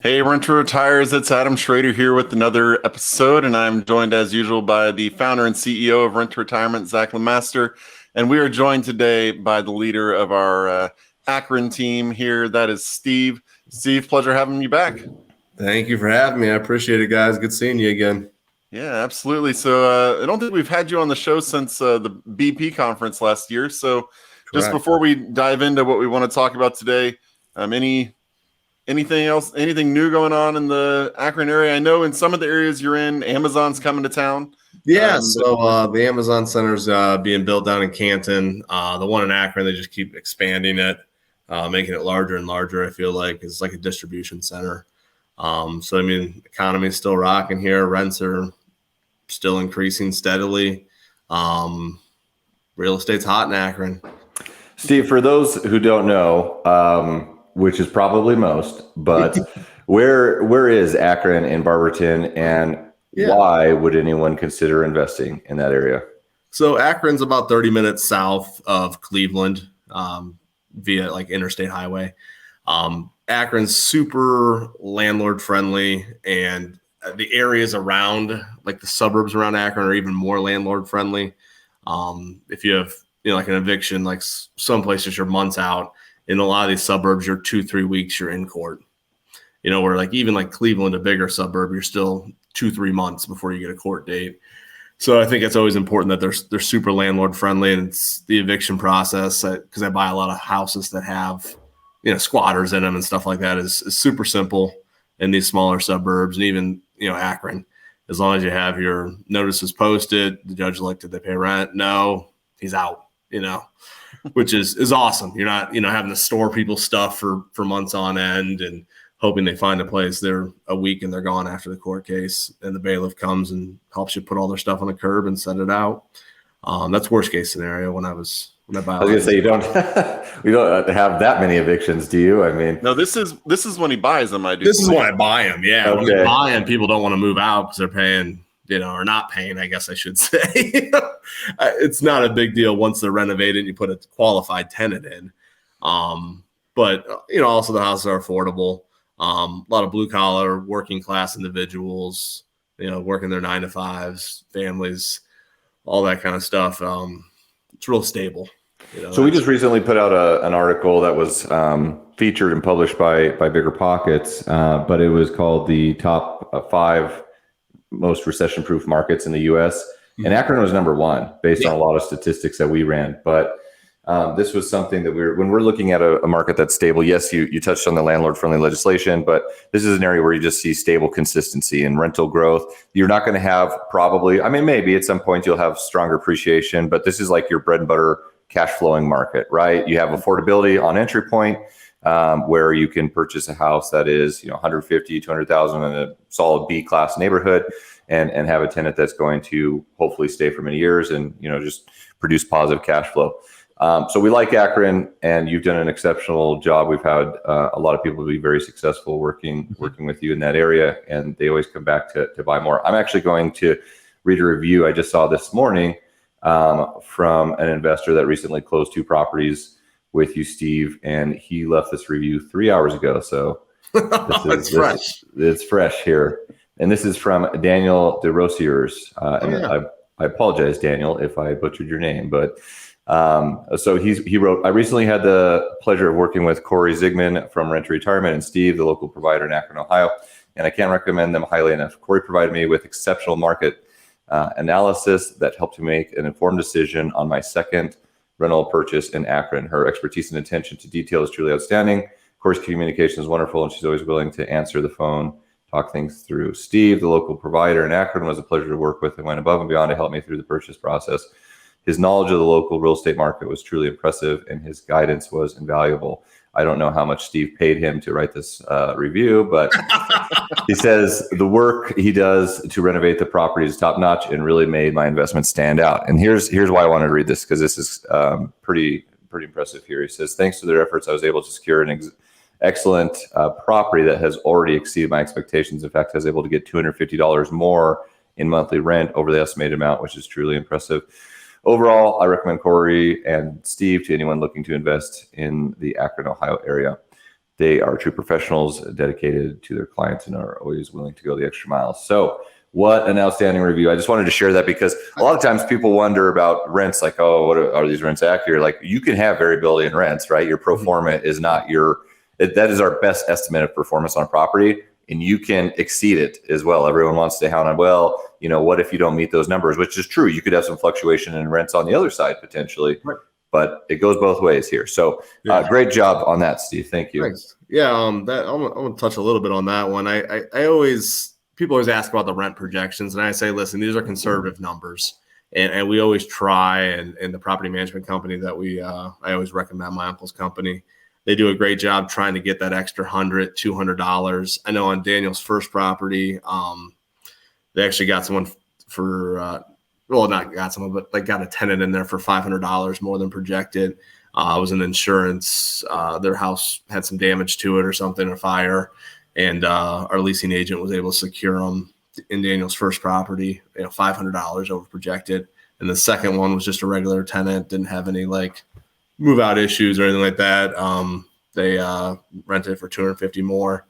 Hey, Renter Retires, it's Adam Schroeder here with another episode, and I'm joined as usual by the founder and CEO of Renter Retirement, Zach Lemaster. And we are joined today by the leader of our Akron team here, that is Steve. Steve, pleasure having you back. Thank you for having me. I appreciate it, guys. Good seeing you again. Yeah, absolutely. So I don't think we've had you on the show since the BP conference last year. So just Correct. before we dive into what we want to talk about today, anything else, anything new going on in the Akron area? I know in some of the areas you're in, Amazon's coming to town. Yeah, the Amazon Center's being built down in Canton. The one in Akron, they just keep expanding it, making it larger and larger, I feel like. It's like a distribution center. Economy is still rocking here. Rents are still increasing steadily. Real estate's hot in Akron. Steve, for those who don't know, which is probably most, but where is Akron and Barberton, and why would anyone consider investing in that area? So Akron's about 30 minutes south of Cleveland via like interstate highway. Akron's super landlord friendly, and the areas around, like the suburbs around Akron, are even more landlord friendly. If you have like an eviction, like some places you're months out. In a lot of these suburbs, you're 2-3 weeks, you're in court. Where like even like Cleveland, a bigger suburb, you're still 2-3 months before you get a court date. So I think it's always important that they're super landlord friendly, and it's the eviction process, because I buy a lot of houses that have squatters in them and stuff like that is super simple in these smaller suburbs, and even Akron, as long as you have your notices posted, the judge elected, they pay rent. No, he's out. Which is awesome. You're not, having to store people's stuff for months on end and hoping they find a place. They're a week and they're gone after the court case, and the bailiff comes and helps you put all their stuff on the curb and set it out. That's worst case scenario when I buy. I was gonna say, we don't have that many evictions, do you? I mean, no, this is when he buys them. This is when I buy them. Yeah. Okay. When I buy them, people don't want to move out because they're paying, or not paying, I guess I should say. It's not a big deal once they're renovated and you put a qualified tenant in. But also the houses are affordable. A lot of blue collar, working class individuals, working their 9-to-5s, families, all that kind of stuff. It's real stable. So we just recently put out an article that was featured and published by Bigger Pockets, but it was called the top 5 most recession-proof markets in the U.S. And Akron was number 1 based on a lot of statistics that we ran. But this was something that when we're looking at a market that's stable, yes, you touched on the landlord-friendly legislation, but this is an area where you just see stable consistency and rental growth. You're not going to have maybe at some point you'll have stronger appreciation, but this is like your bread and butter cash flowing market, right? You have affordability on entry point, where you can purchase a house that is, 150, 200,000 in a solid B-class neighborhood, and have a tenant that's going to hopefully stay for many years and, just produce positive cash flow. So we like Akron, and you've done an exceptional job. We've had a lot of people be very successful working with you in that area, and they always come back to buy more. I'm actually going to read a review I just saw this morning from an investor that recently closed 2 properties with you, Steve, and he left this review 3 hours ago. So it's fresh here. And this is from Daniel DeRosiers. I apologize, Daniel, if I butchered your name, but so he wrote, I recently had the pleasure of working with Corey Zigman from Renter Retirement and Steve, the local provider in Akron, Ohio, and I can't recommend them highly enough. Corey provided me with exceptional market analysis that helped me make an informed decision on my second rental purchase in Akron. Her expertise and attention to detail is truly outstanding. Corey's communication is wonderful, and she's always willing to answer the phone, talk things through. Steve, the local provider in Akron, was a pleasure to work with and went above and beyond to help me through the purchase process. His knowledge of the local real estate market was truly impressive, and his guidance was invaluable. I don't know how much Steve paid him to write this review, but he says the work he does to renovate the property is top notch and really made my investment stand out. And here's why I wanted to read this, because this is pretty impressive here. He says, thanks to their efforts, I was able to secure an excellent property that has already exceeded my expectations. In fact, I was able to get $250 more in monthly rent over the estimated amount, which is truly impressive. Overall, I recommend Corey and Steve to anyone looking to invest in the Akron, Ohio area. They are true professionals dedicated to their clients and are always willing to go the extra mile. So what an outstanding review. I just wanted to share that because a lot of times people wonder about rents, like, oh, what are these rents accurate? Like, you can have variability in rents, right? Your pro forma is not that is our best estimate of performance on a property, and you can exceed it as well. Everyone wants to hound on, well, what if you don't meet those numbers, which is true. You could have some fluctuation in rents on the other side potentially, right, but it goes both ways here. So great job on that, Steve. Thank you. Thanks. Yeah. I'm going to touch a little bit on that one. People always ask about the rent projections, and I say, listen, these are conservative numbers, and we always try. And the property management company that I always recommend, my uncle's company, they do a great job trying to get that extra $100, $200. I know on Daniel's first property, they actually got someone for not got someone, but like got a tenant in there for $500 more than projected. It was an insurance. Their house had some damage to it or something, a fire. And our leasing agent was able to secure them in Daniel's first property, $500 over projected. And the second one was just a regular tenant, didn't have any like move out issues or anything like that. They rented it for $250 more.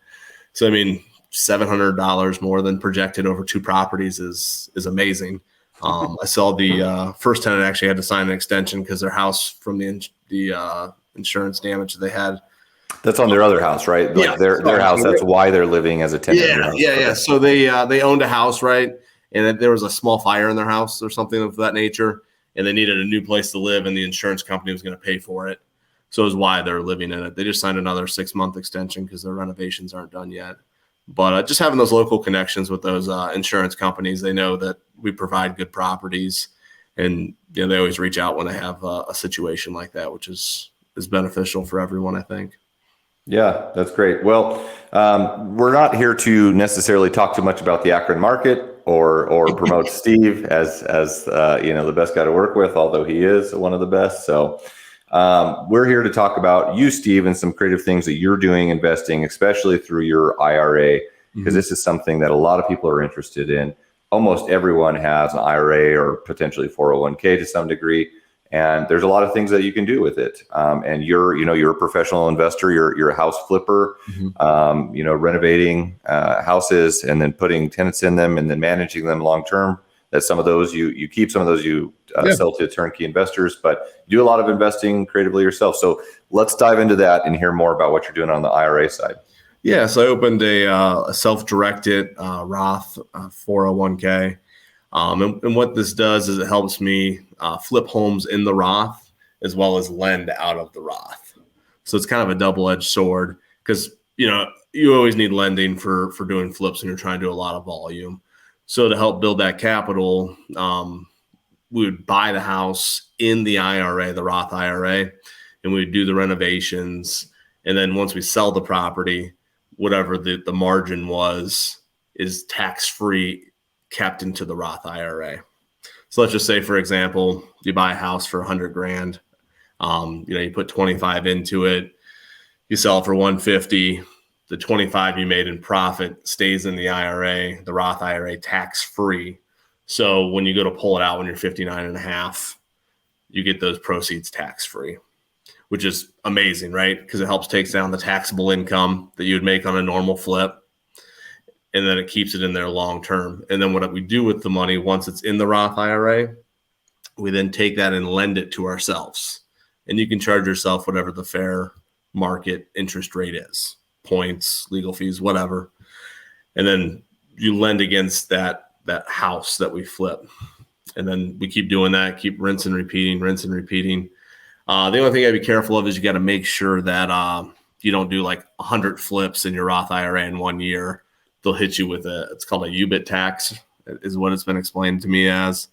So, I mean, $700 more than projected over 2 properties is amazing. I saw the first tenant actually had to sign an extension because their house from the insurance damage that they had. That's on their other house, right? Like their house. That's why they're living as a tenant. Yeah. So they owned a house, right? And there was a small fire in their house or something of that nature, and they needed a new place to live, and the insurance company was going to pay for it. So is why they're living in it. They just signed another 6-month extension because their renovations aren't done yet. But just having those local connections with those insurance companies, they know that we provide good properties, and they always reach out when they have a situation like that, which is beneficial for everyone, I think. Yeah, that's great. Well, we're not here to necessarily talk too much about the Akron market or promote Steve as the best guy to work with, although he is one of the best. So we're here to talk about you, Steve, and some creative things that you're doing investing, especially through your IRA, because this is something that a lot of people are interested in. Almost everyone has an IRA or potentially 401k to some degree. And there's a lot of things that you can do with it. And you're a professional investor. You're a house flipper, renovating houses and then putting tenants in them and then managing them long term. That some of those you keep, some of those you sell to turnkey investors, but you do a lot of investing creatively yourself. So let's dive into that and hear more about what you're doing on the IRA side. Yeah, so I opened a self-directed Roth 401k. And what this does is it helps me flip homes in the Roth as well as lend out of the Roth. So it's kind of a double-edged sword because, you always need lending for doing flips when you're trying to do a lot of volume. So to help build that capital, we would buy the house in the IRA, the Roth IRA, and we would do the renovations. And then once we sell the property, whatever the margin is tax-free, kept into the Roth IRA. So let's just say, for example, you buy a house for $100,000. You put 25 into it, you sell it for 150. The 25 you made in profit stays in the IRA, the Roth IRA, tax-free. So when you go to pull it out when you're 59 and a half, you get those proceeds tax-free, which is amazing, right? Because it takes down the taxable income that you would make on a normal flip. And then it keeps it in there long term. And then what we do with the money, once it's in the Roth IRA, we then take that and lend it to ourselves. And you can charge yourself whatever the fair market interest rate is, points, legal fees, whatever. And then you lend against that house that we flip. And then we keep doing that, keep rinse and repeating. The only thing I'd be careful of is you got to make sure that you don't do like 100 flips in your Roth IRA in 1 year. They'll hit you with it's called a UBIT tax, is what it's been explained to me as,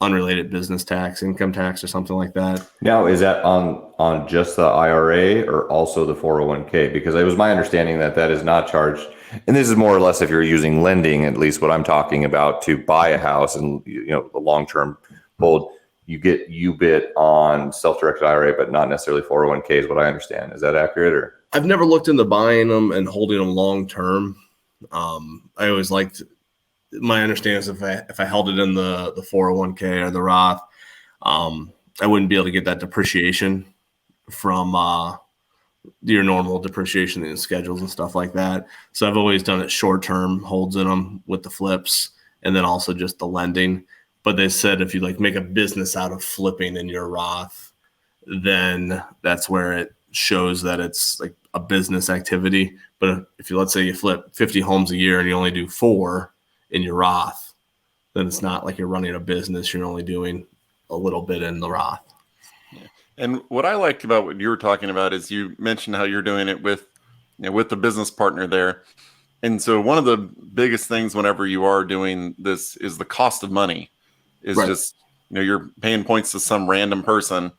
unrelated business tax, income tax, or something like that. Now, is that on just the IRA or also the 401k? Because it was my understanding that is not charged. And this is more or less if you're using lending, at least what I'm talking about, to buy a house and the long-term hold, you get UBIT on self-directed IRA, but not necessarily 401k is what I understand. Is that accurate? Or I've never looked into buying them and holding them long term. I always liked, my understanding is if I held it in the 401k or the Roth, I wouldn't be able to get that depreciation from your normal depreciation and schedules and stuff like that. So I've always done it short term, holds in them with the flips, and then also just the lending. But they said if you like make a business out of flipping in your Roth, then that's where it shows that it's like a business activity. But if you, let's say you flip 50 homes a year and you only do 4 in your Roth, then it's not like you're running a business. You're only doing a little bit in the Roth. And what I liked about what you were talking about is you mentioned how you're doing it with, with the business partner there. And so one of the biggest things whenever you are doing this is the cost of money is Right. just, you're paying points to some random person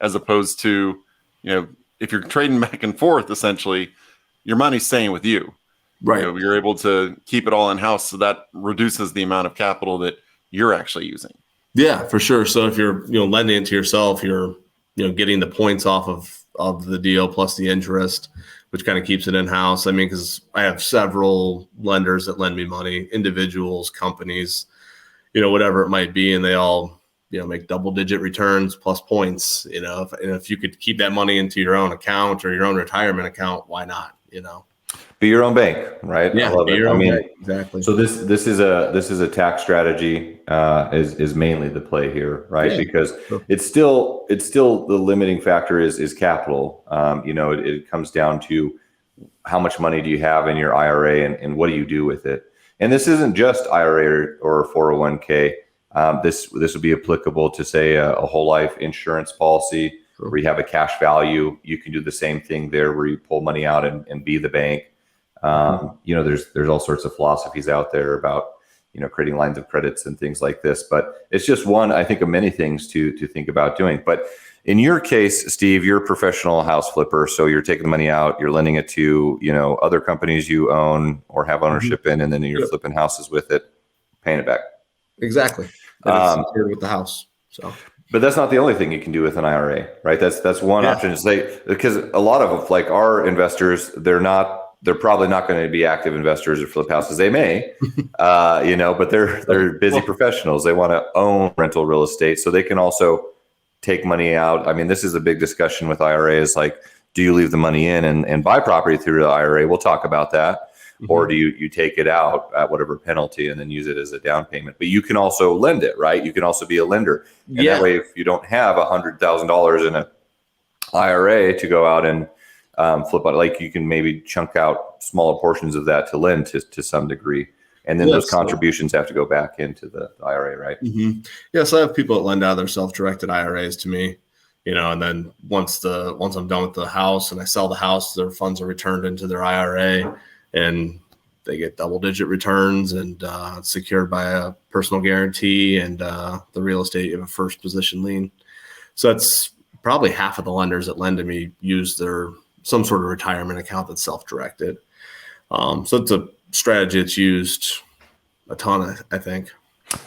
as opposed to, if you're trading back and forth, essentially your money's staying with you. Right. You're able to keep it all in house. So that reduces the amount of capital that you're actually using. Yeah, for sure. So if you're, lending it to yourself, you're, getting the points off of the deal plus the interest, which kind of keeps it in house. I mean, because I have several lenders that lend me money, individuals, companies, whatever it might be, and they all, make double-digit returns plus points. If you could keep that money into your own account or your own retirement account, why not? Be your own bank, right? Yeah, I love it. I mean, exactly. so this is a tax strategy is mainly the play here, right? Yeah. Because it's still the limiting factor is capital. It comes down to how much money do you have in your IRA and what do you do with it? And this isn't just IRA or 401k. This would be applicable to say a whole life insurance policy where you have a cash value. You can do the same thing there where you pull money out and be the bank. There's all sorts of philosophies out there about, creating lines of credits and things like this, but it's just one, I think, of many things to think about doing. But in your case, Steve, you're a professional house flipper. So you're taking the money out, you're lending it to, other companies you own or have ownership in, and then you're flipping houses with it, paying it back. Exactly. Secured with the house. So. But that's not the only thing you can do with an IRA, right? That's one option. Is because a lot of like our investors, they're probably not going to be active investors or flip houses. They may, but they're busy professionals. They want to own rental real estate, so they can also take money out. I mean, this is a big discussion with IRAs. Like, do you leave the money in and buy property through the IRA? We'll talk about that. Mm-hmm. Or do you take it out at whatever penalty and then use it as a down payment? But you can also lend it, right? You can also be a lender. And that way, if you don't have $100,000 in an IRA to go out and flip out, like you can maybe chunk out smaller portions of that to lend to some degree. And then those contributions have to go back into the IRA, right? Mm-hmm. Yeah, so I have people that lend out their self-directed IRAs to me, and then once I'm done with the house and I sell the house, their funds are returned into their IRA. And they get double-digit returns and secured by a personal guarantee and the real estate in a first position lien. So that's probably half of the lenders that lend to me use some sort of retirement account that's self-directed. So it's a strategy that's used a ton, I think.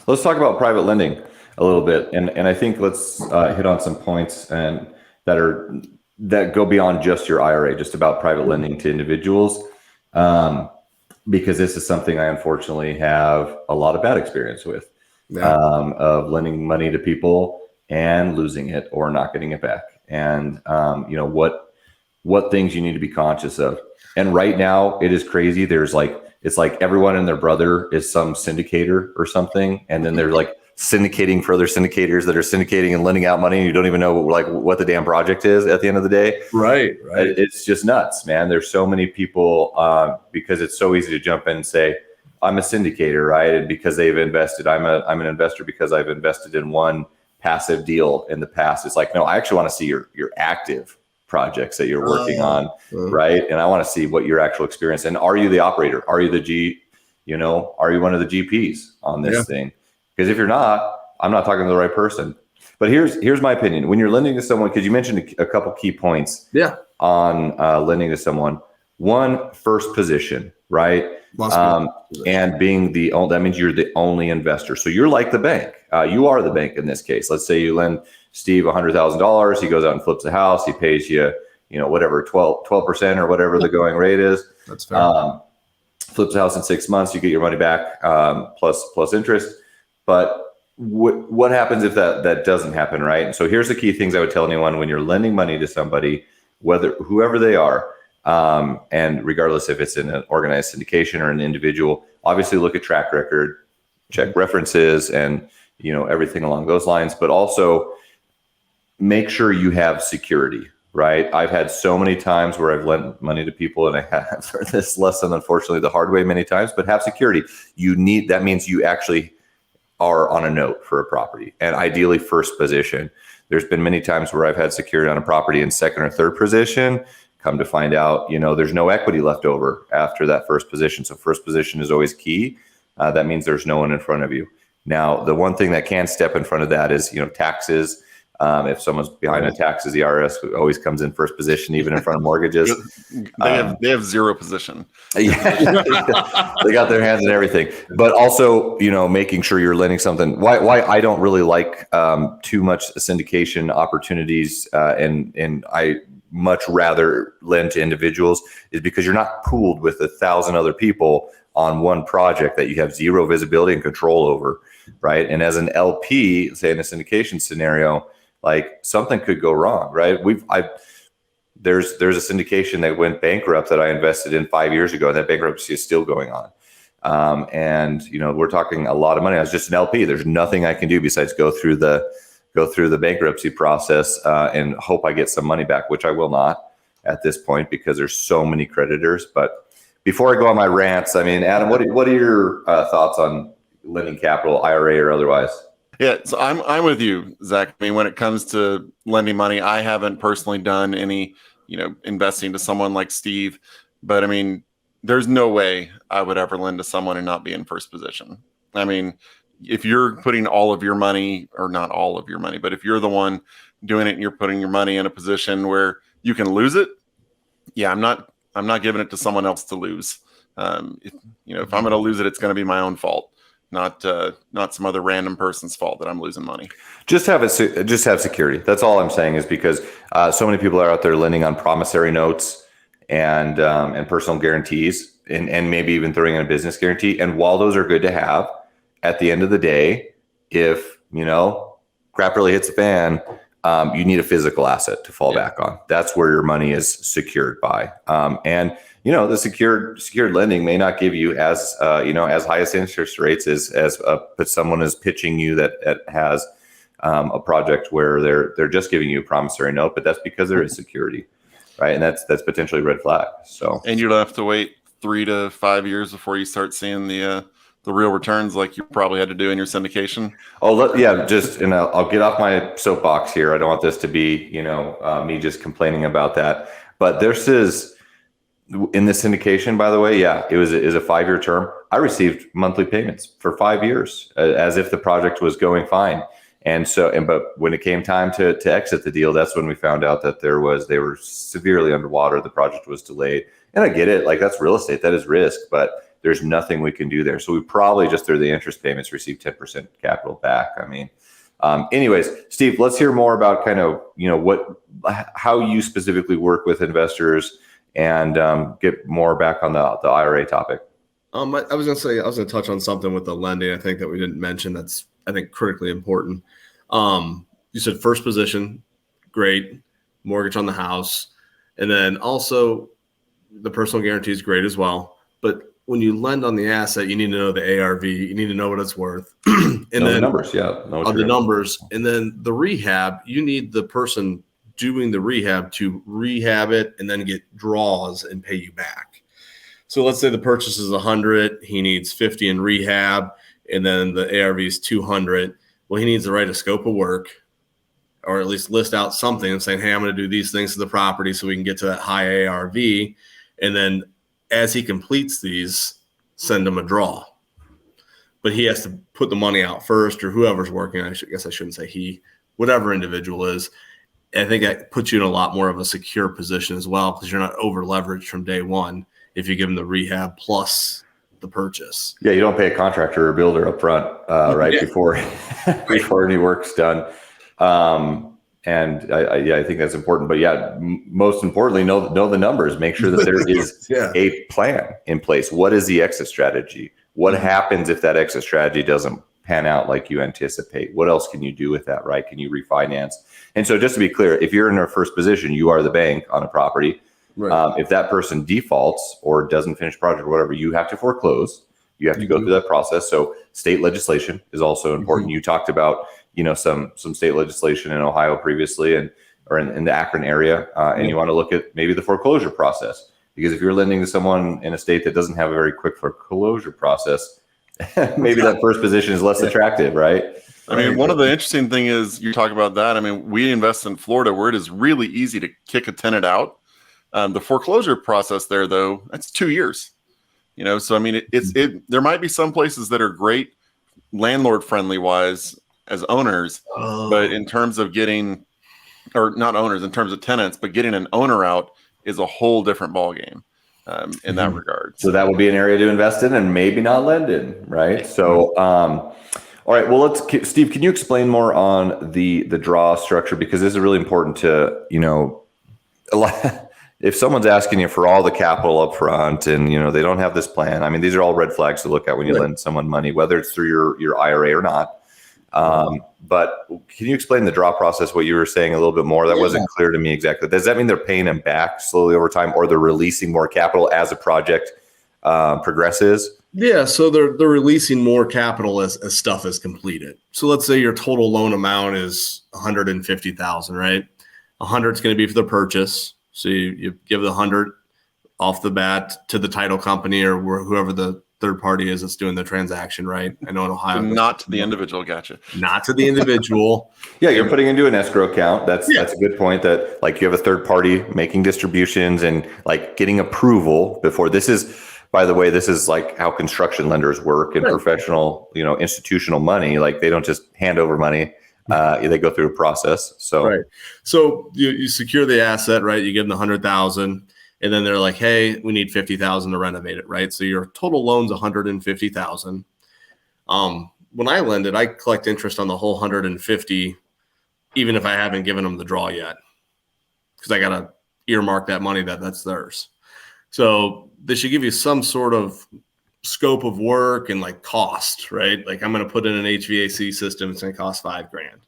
Let's talk about private lending a little bit, and I think let's hit on some points and that go beyond just your IRA, just about private lending to individuals. Because this is something I unfortunately have a lot of bad experience with, of lending money to people and losing it or not getting it back. And, what things you need to be conscious of. And right now it is crazy. It's like everyone and their brother is some syndicator or something. And then they're like syndicating for other syndicators that are syndicating and lending out money. And you don't even know what the damn project is at the end of the day. Right. It's just nuts, man. There's so many people because it's so easy to jump in and say, I'm a syndicator, right? And because they've invested, I'm an investor because I've invested in one passive deal in the past. It's like, no, I actually want to see your active projects that you're working on, right? And I want to see what your actual experience. And are you the operator? Are you are you one of the GPs on this thing? Because if you're not, I'm not talking to the right person. But here's my opinion. When you're lending to someone, because you mentioned a couple key points on lending to someone. One, first position, right? And being that means you're the only investor. So you're like the bank. You are the bank in this case. Let's say you lend Steve $100,000. He goes out and flips a house. He pays you, whatever, 12% or whatever the going rate is. That's fair. Flips a house in 6 months. You get your money back plus interest. But what happens if that doesn't happen, right? And so here's the key things I would tell anyone when you're lending money to somebody. whoever they are, and regardless if it's in an organized syndication or an individual, obviously look at track record, check references, and everything along those lines. But also make sure you have security. Right. I've had so many times where I've lent money to people, and I have learned this lesson, unfortunately, the hard way many times, but have security. That means you actually are on a note for a property, and ideally first position. There's been many times where I've had security on a property in second or third position. Come to find out, there's no equity left over after that first position. So first position is always key. That means there's no one in front of you. Now, the one thing that can step in front of that is, taxes. If someone's behind on taxes, the IRS always comes in first position, even in front of mortgages. They have zero position. Yeah, they got their hands in everything. But also, making sure you're lending something. Why I don't really like too much syndication opportunities, and I much rather lend to individuals, is because you're not pooled with 1,000 other people on one project that you have zero visibility and control over, right? And as an LP, say in a syndication scenario, like something could go wrong, right? There's a syndication that went bankrupt that I invested in 5 years ago. That bankruptcy is still going on. And we're talking a lot of money. I was just an LP. There's nothing I can do besides go through the bankruptcy process and hope I get some money back, which I will not at this point because there's so many creditors. But before I go on my rants, I mean, Adam, what are your thoughts on lending capital, IRA or otherwise? Yeah, so I'm with you, Zach. I mean, when it comes to lending money, I haven't personally done any, investing to someone like Steve. But I mean, there's no way I would ever lend to someone and not be in first position. I mean, if you're putting all of your money, or not all of your money, but if you're the one doing it and you're putting your money in a position where you can lose it, yeah, I'm not giving it to someone else to lose. If I'm going to lose it, it's going to be my own fault. Not some other random person's fault that I'm losing money. Just have security. That's all I'm saying, is because so many people are out there lending on promissory notes and personal guarantees, and maybe even throwing in a business guarantee. And while those are good to have, at the end of the day, if crap really hits the fan, you need a physical asset to fall back on. That's where your money is secured by. And the secured lending may not give you as highest interest rates as someone is pitching you that has a project where they're just giving you a promissory note, but that's because there is security, right? And that's potentially a red flag. So, and you'll have to wait 3 to 5 years before you start seeing the real returns, like you probably had to do in your syndication. And I'll get off my soapbox here. I don't want this to be me just complaining about that, but this is. In the syndication, by the way, it was a 5-year term. I received monthly payments for 5 years as if the project was going fine. But when it came time to exit the deal, that's when we found out that they were severely underwater. The project was delayed. And I get it. Like, that's real estate. That is risk, but there's nothing we can do there. So we probably just through the interest payments received 10% capital back. I mean, anyways, Steve, let's hear more about kind of, how you specifically work with investors, and get more back on the IRA topic. I was going to touch on something with the lending. I think that we didn't mention that's, I think, critically important. You said first position, great, mortgage on the house, and then also the personal guarantee is great as well. But when you lend on the asset, you need to know the ARV, you need to know what it's worth, and then the numbers, the numbers, and then the rehab. You need the person doing the rehab to rehab it and then get draws and pay you back. So let's say the purchase is 100, he needs 50 in rehab, and then the ARV is 200. Well, he needs to write a scope of work, or at least list out something and saying, hey, I'm going to do these things to the property so we can get to that high ARV. And then as he completes these, send him a draw. But he has to put the money out first, or whoever's working. I guess I shouldn't say he, whatever individual is. I think that puts you in a lot more of a secure position as well, because you're not over leveraged from day one if you give them the rehab plus the purchase. Yeah, you don't pay a contractor or builder up front, right, before any work's done. And I think that's important. But most importantly, know the numbers. Make sure that there is a plan in place. What is the exit strategy? What happens if that exit strategy doesn't pan out like you anticipate? What else can you do with that, right? Can you refinance? And so just to be clear, if you're in a first position, you are the bank on a property. Right. If that person defaults or doesn't finish project or whatever, you have to foreclose. You have to go through that process. So state legislation is also important. You talked about, some state legislation in Ohio previously or in the Akron area. And you want to look at maybe the foreclosure process, because if you're lending to someone in a state that doesn't have a very quick foreclosure process, maybe that first position is less attractive, right? I mean, one of the interesting thing is you talk about that. I mean, we invest in Florida where it is really easy to kick a tenant out. The foreclosure process there, though, that's 2 years. So I mean, there might be some places that are great landlord friendly wise as owners, but in terms of getting, or not owners, in terms of tenants, but getting an owner out is a whole different ballgame in that regard. So that would be an area to invest in and maybe not lend in, right? So, all right. Well, Steve, can you explain more on the draw structure, because this is really important to a lot. If someone's asking you for all the capital up front and, they don't have this plan, I mean, these are all red flags to look at when you lend someone money, whether it's through your IRA or not. But can you explain the draw process, what you were saying a little bit more? That wasn't clear to me exactly. Does that mean they're paying them back slowly over time, or they're releasing more capital as a project progresses? Yeah, so they're releasing more capital as stuff is completed. So let's say your total loan amount is $150,000, right? 100 is going to be for the purchase. So you give the 100 off the bat to the title company or whoever the third party is that's doing the transaction, right? I know in Ohio, not to the individual. Gotcha. Not to the individual. Yeah, you're putting into an escrow account. That's a good point. That like you have a third party making distributions and like getting approval before. This is, by the way, this is like how construction lenders work and professional, institutional money. Like they don't just hand over money. They go through a process. So right. So you secure the asset, right? You give them the 100,000, and then they're like, "Hey, we need 50,000 to renovate it," right? So your total loan's 150,000. When I lend it, I collect interest on the whole 150, even if I haven't given them the draw yet, because I gotta earmark that money that's theirs. So they should give you some sort of scope of work and like cost, right? Like I'm going to put in an HVAC system. It's going to cost $5,000.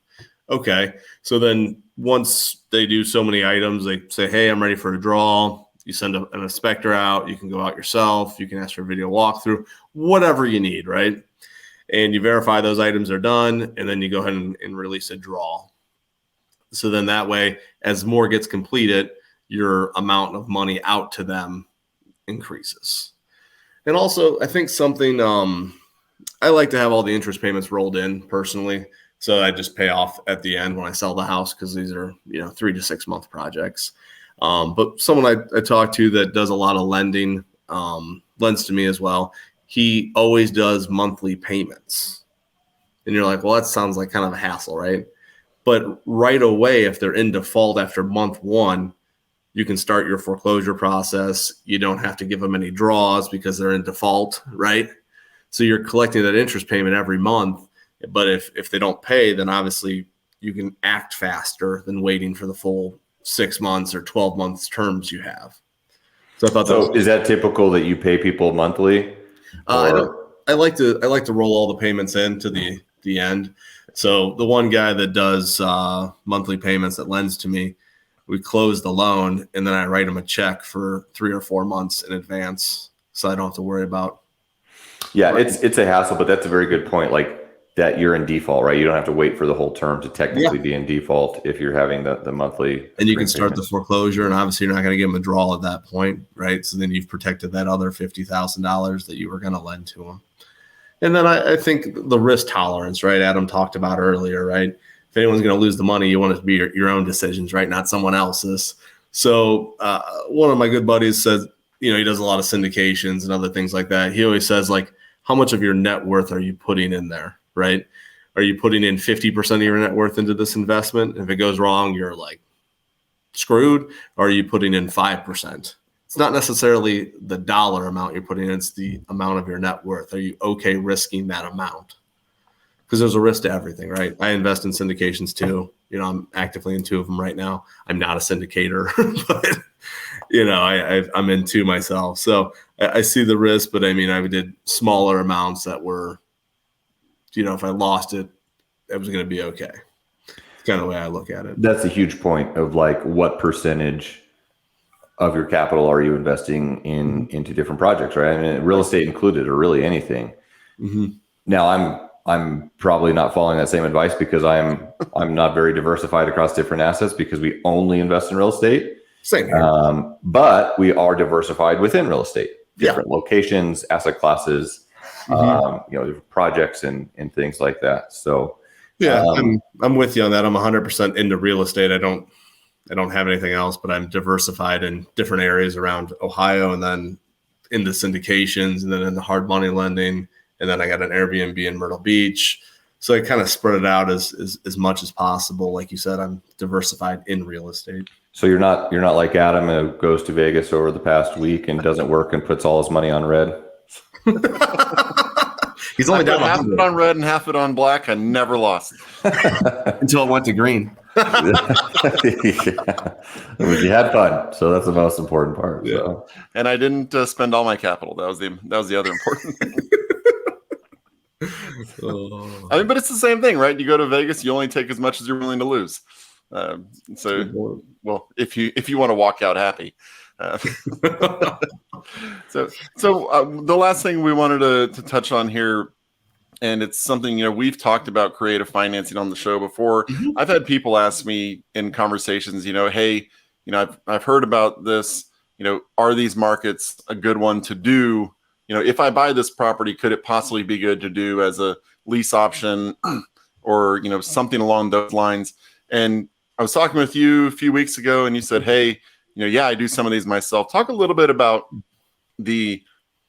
Okay. So then once they do so many items, they say, "Hey, I'm ready for a draw." You send an inspector out. You can go out yourself. You can ask for a video walkthrough, whatever you need, right? And you verify those items are done. And then you go ahead and release a draw. So then that way, as more gets completed, your amount of money out to them increases. And also, I think something I like to have all the interest payments rolled in personally, so I just pay off at the end when I sell the house, because these are 3 to 6 month projects. But someone I talk to that does a lot of lending, lends to me as well. He always does monthly payments, and you're like, well, that sounds like kind of a hassle, right? But right away, if they're in default after month 1, you can start your foreclosure process. You don't have to give them any draws because they're in default, right? So you're collecting that interest payment every month. But if they don't pay, then obviously you can act faster than waiting for the full 6 months or 12 months terms you have. So I thought is that typical that you pay people monthly? I like to roll all the payments into the end. So the one guy that does monthly payments that lends to me, we close the loan and then I write him a check for 3 or 4 months in advance, so I don't have to worry about. Yeah, it's a hassle, but that's a very good point. Like that you're in default, right? You don't have to wait for the whole term to technically be in default if you're having the monthly. And you can start the foreclosure, and obviously you're not going to give them a draw at that point, right? So then you've protected that other $50,000 that you were going to lend to them. And then I think the risk tolerance, right? Adam talked about earlier, right? If anyone's going to lose the money, you want it to be your own decisions, right? Not someone else's. So one of my good buddies says, he does a lot of syndications and other things like that. He always says, like, how much of your net worth are you putting in there, right? Are you putting in 50% of your net worth into this investment? If it goes wrong, you're like screwed. Or are you putting in 5%? It's not necessarily the dollar amount you're putting in, it's the amount of your net worth. Are you okay risking that amount? Because there's a risk to everything, right? I invest in syndications too. I'm actively in 2 of them right now. I'm not a syndicator, but I'm in 2 myself. So I see the risk, but I did smaller amounts that were, if I lost it, it was going to be okay. It's kind of the way I look at it. That's a huge point of like what percentage of your capital are you investing into different projects, right? I mean, real estate included, or really anything. Mm-hmm. Now I'm probably not following that same advice because I'm not very diversified across different assets because we only invest in real estate. Same here. But we are diversified within real estate, different locations, asset classes, different projects and things like that. So I'm with you on that. I'm 100% into real estate. I don't have anything else, but I'm diversified in different areas around Ohio, and then into syndications, and then into hard money lending, and then I got an Airbnb in Myrtle Beach. So I kind of spread it out as much as possible. Like you said, I'm diversified in real estate. So you're not like Adam, who goes to Vegas over the past week and doesn't work and puts all his money on red. He's only down half it on red and half it on black. I never lost until it went to green. You had fun, so that's the most important part. Yeah. So. And I didn't spend all my capital. That was the other important thing. I mean, but it's the same thing, right? You go to Vegas, you only take as much as you're willing to lose. Well, if you want to walk out happy. So the last thing we wanted to touch on here, and it's something, we've talked about creative financing on the show before. Mm-hmm. I've had people ask me in conversations, hey, I've heard about this, are these markets a good one to do? If I buy this property, could it possibly be good to do as a lease option or, something along those lines? And I was talking with you a few weeks ago and you said, hey, I do some of these myself. Talk a little bit about the,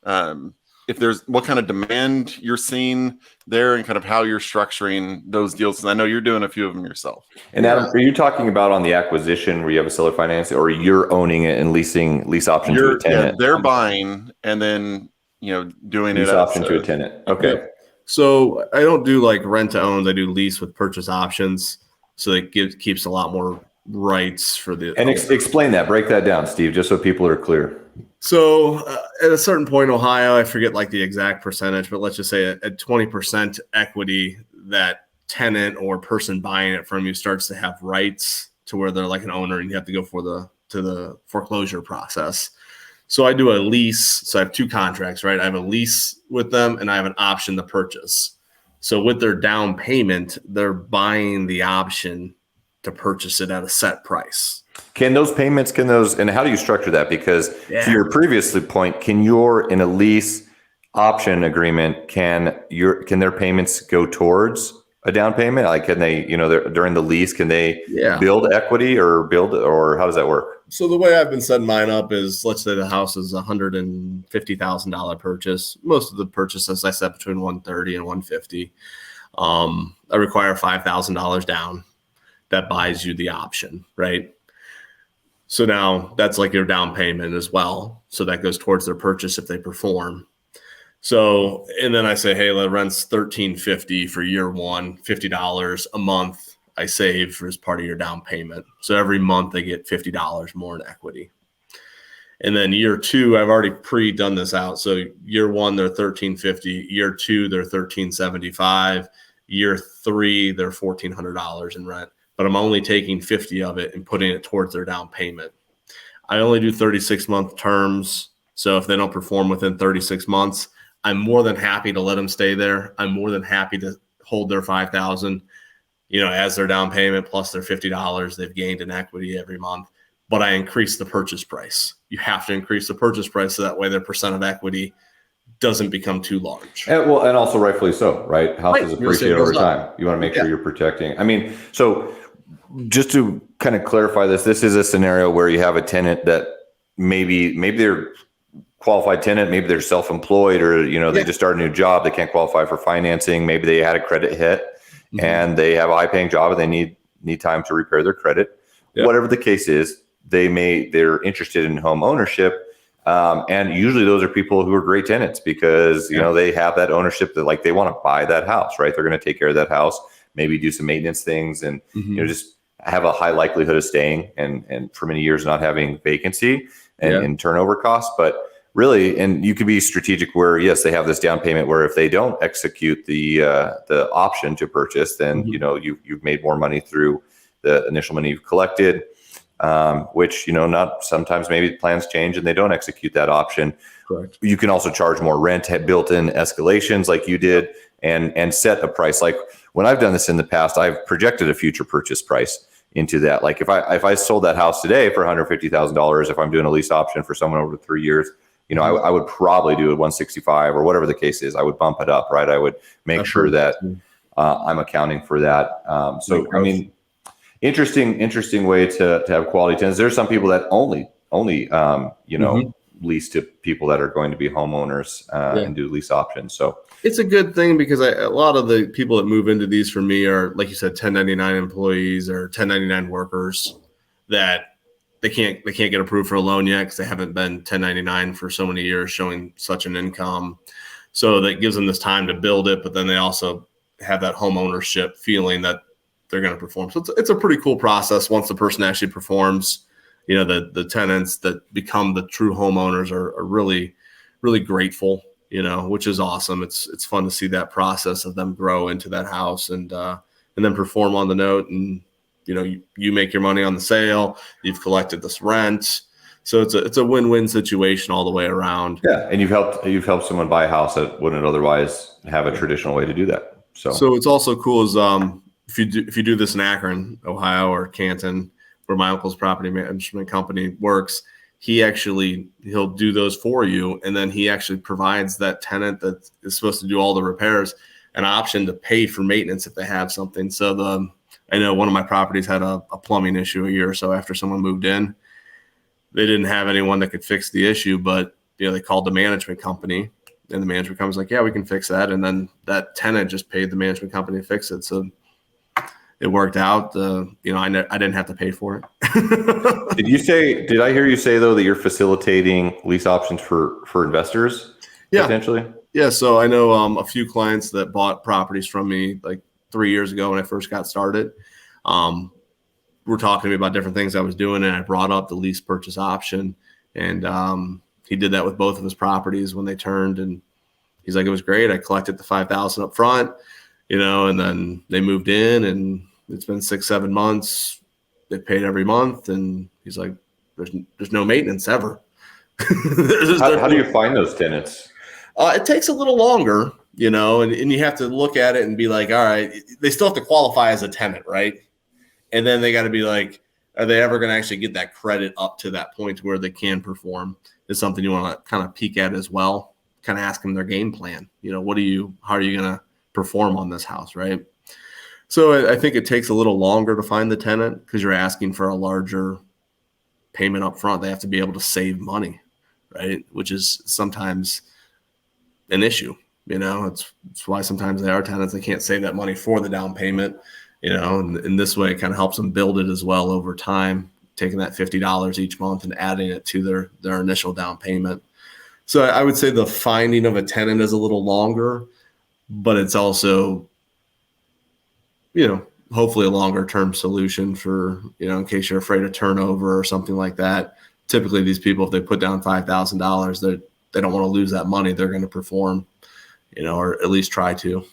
if there's what kind of demand you're seeing there and kind of how you're structuring those deals. And I know you're doing a few of them yourself. And Adam, are you talking about on the acquisition where you have a seller finance, or you're owning it and leasing lease option to a tenant? Yeah, they're buying and then, doing lease it option to a tenant. Okay. Yeah. So I don't do like rent to owns. I do lease with purchase options. So it keeps a lot more rights for the. And explain that, break that down, Steve, just so people are clear. So at a certain point, Ohio, I forget like the exact percentage, but let's just say at 20% equity, that tenant or person buying it from you starts to have rights to where they're like an owner, and you have to go to the foreclosure process. So I do a lease. So I have two contracts, right? I have a lease with them and I have an option to purchase. So with their down payment, they're buying the option to purchase it at a set price. And how do you structure that? Because to your previous point, in a lease option agreement, can their payments go towards a down payment? Like, can they, during the lease, can they build equity or how does that work? So the way I've been setting mine up is, let's say the house is $150,000 purchase. Most of the purchases I set between $130,000 and $150,000. I require $5,000 down. That buys you the option, right? So now that's like your down payment as well. So that goes towards their purchase if they perform. So, and then I say, hey, the rent's $1,350 for year one, $50 a month I save as part of your down payment. So every month they get $50 more in equity. And then year two, I've already pre-done this out. So year one, they're $1,350. Year two, they're $1,375. Year three, they're $1,400 in rent. But I'm only taking 50 of it and putting it towards their down payment. I only do 36-month terms. So if they don't perform within 36 months, I'm more than happy to let them stay there. I'm more than happy to hold their $5,000, as their down payment plus their $50 they've gained in equity every month. But I increase the purchase price. You have to increase the purchase price so that way their percent of equity doesn't become too large. And also rightfully so, right? Houses appreciate over time. You want to make sure you're protecting. I mean, so just to kind of clarify this is a scenario where you have a tenant that maybe they're qualified tenant, maybe they're self-employed, or they just started a new job, they can't qualify for financing, maybe they had a credit hit and they have a high-paying job and they need time to repair their credit. Whatever the case is, they're interested in home ownership, and usually those are people who are great tenants because they have that ownership that they want to buy that house, right? They're going to take care of that house, maybe do some maintenance things, and just have a high likelihood of staying and for many years not having vacancy and turnover costs. But really, and you could be strategic where, yes, they have this down payment where if they don't execute the option to purchase, then, you've made more money through the initial money you've collected, which, not sometimes maybe plans change and they don't execute that option. Correct. You can also charge more rent, have built-in escalations like you did, and set a price. Like when I've done this in the past, I've projected a future purchase price into that. Like if I sold that house today for $150,000, if I'm doing a lease option for someone over 3 years, I would probably do a 165 or whatever the case is. I would bump it up, right? I would make sure that I'm accounting for that. Interesting way to have quality tenants. There's some people that only lease to people that are going to be homeowners and do lease options. So it's a good thing because a lot of the people that move into these for me are, like you said, 1099 employees or 1099 workers that they can't get approved for a loan yet because they haven't been 1099 for so many years, showing such an income. So that gives them this time to build it, but then they also have that home ownership feeling that they're going to perform. So it's a pretty cool process once the person actually performs. The tenants that become the true homeowners are really, really grateful, which is awesome. It's fun to see that process of them grow into that house and then perform on the note. And, you make your money on the sale, you've collected this rent. So it's a win-win situation all the way around. Yeah. And you've helped someone buy a house that wouldn't otherwise have a traditional way to do that. So it's also cool is if you do this in Akron, Ohio, or Canton, where my uncle's property management company works, he'll do those for you. And then he actually provides that tenant that is supposed to do all the repairs an option to pay for maintenance if they have something. So I know one of my properties had a plumbing issue a year or so after someone moved in. They didn't have anyone that could fix the issue, but they called the management company, and the management company's like, yeah, we can fix that. And then that tenant just paid the management company to fix it. So it worked out. I didn't have to pay for it. Did I hear you say though that you're facilitating lease options for investors? Yeah. Potentially? Yeah. So I know a few clients that bought properties from me like 3 years ago when I first got started. Were talking to me about different things I was doing, and I brought up the lease purchase option, and he did that with both of his properties when they turned, and he's like, it was great. I collected the $5,000 up front, and then they moved in, and it's been 6-7 months. They paid every month, and he's like, there's no maintenance ever. How do you find those tenants? It takes a little longer, and you have to look at it and be like, all right, they still have to qualify as a tenant, right? And then they got to be like, are they ever going to actually get that credit up to that point where they can perform? Is something you want to kind of peek at as well. Kind of ask them their game plan. How are you going to perform on this house, right? So I think it takes a little longer to find the tenant because you're asking for a larger payment up front. They have to be able to save money, right? Which is sometimes an issue. It's why sometimes they are tenants. They can't save that money for the down payment. And in this way, it kind of helps them build it as well over time, taking that $50 each month and adding it to their initial down payment. So I would say the finding of a tenant is a little longer, but it's also, hopefully a longer term solution for, in case you're afraid of turnover or something like that. Typically these people, if they put down $5,000, they don't want to lose that money. They're going to perform, or at least try to.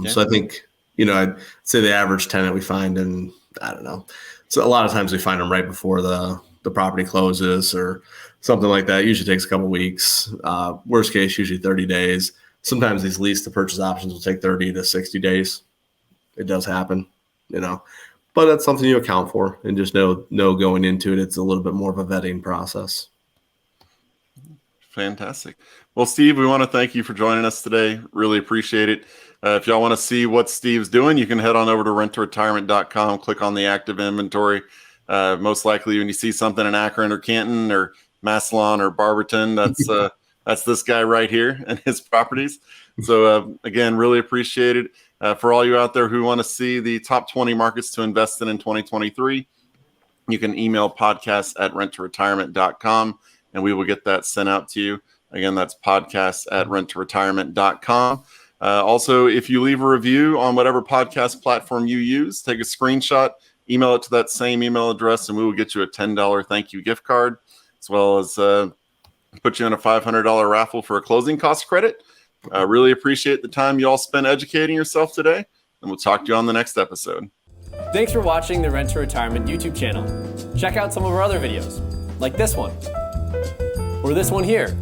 So I think, I'd say the average tenant we find in, I don't know. So a lot of times we find them right before the property closes or something like that. It usually takes a couple of weeks. Worst case, usually 30 days. Sometimes these lease to purchase options will take 30 to 60 days. It does happen, but that's something you account for and just know going into it. It's a little bit more of a vetting process. Fantastic. Well, Steve, we want to thank you for joining us today. Really appreciate it. If y'all want to see what Steve's doing, you can head on over to renttoretirement.com, click on the active inventory. Most likely when you see something in Akron or Canton or Massillon or Barberton, that's this guy right here and his properties. So again, really appreciate it. For all you out there who want to see the top 20 markets to invest in 2023, you can email podcast@renttoretirement.com and we will get that sent out to you. Again, that's podcast@renttoretirement.com. Also, if you leave a review on whatever podcast platform you use, take a screenshot, email it to that same email address, and we will get you a $10 thank you gift card, as well as put you in a $500 raffle for a closing cost credit. Really appreciate the time you all spent educating yourself today, and we'll talk to you on the next episode. Thanks for watching the Rent to Retirement YouTube channel. Check out some of our other videos, like this one, or this one here.